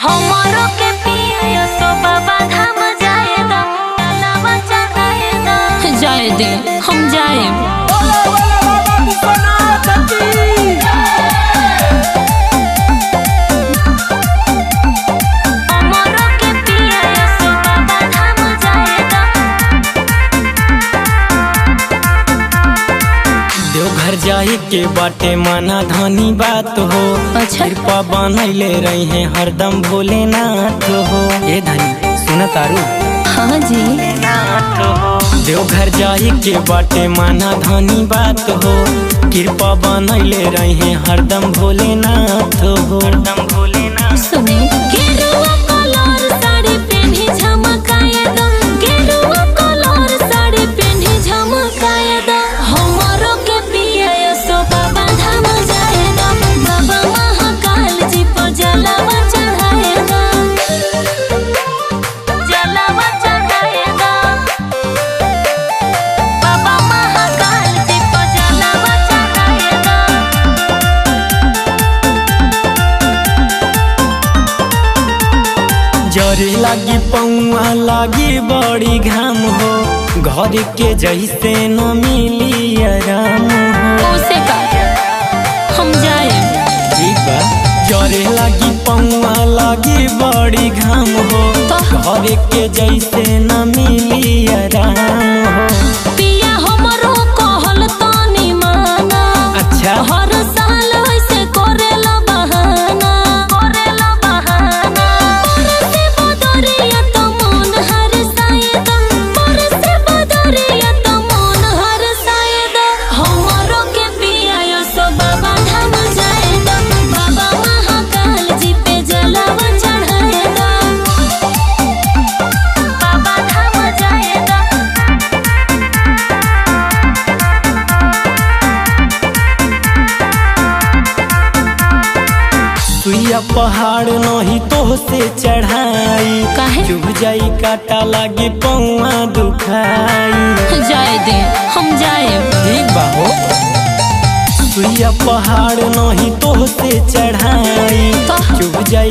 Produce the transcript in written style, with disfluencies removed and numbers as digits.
हमरो के पिया सो बाबा धाम जाएदा लावा चढ़ाएदा जाए दे हम जाए बोले बोले बाबा विश्वनाथ की हमरो के पिया सो बाबा धाम जाएदा देवघर जाए के बाटे माना धनी बात हो। अच्छा। कृपा बनैले रही है हरदम भोलेनाथ हो। ए धनी सुन तारू हाँ जी देवघर जाए के बाटे माना धनी बात हो। कृपा बनैले रही है हरदम भोलेनाथ हो। हरदम भोलेनाथ सुने गेरुआ कलर साड़ी पहनी झमकाएदा गेरुआ कलर साड़ी पहनी झमकाएदा हमरो के पिया सो बाबा धाम जाएदा बाबा महाकाल जी पर जलावा चढ़ाएदा जलावा चढ़ाएदा बाबा महाकाल जी पर जलावा चढ़ाएदा जरे लागी पौआ लागी बड़ी घाम हो। घर के जैसे न मिली आराम हो। उसे का हम जाए ठीक बा जरे लागी पौआ लागी बड़ी घाम हो। घर के जैसे न मिली आराम हो। पिया हमरो कहल तनी माना अच्छा हर साल ऐसे करेला बहाना से बदरिया त मन हर सायद से बदरिया त मन हर सायद हमरो के पिया सो बाबा धाम जाएदा बाबा महाकाल जी पे जलावा चढ़ाएदा बाबा धाम जाएदा सुइया पहाड़ नहीं तो से चढ़ाई काहे? चुभ जाई काटा लागे पौआ दुखाई। जाए दे हम जाए ठीक बा हो सुइया पहाड़ नहीं तो से चढ़ाई तो? चुभ जाई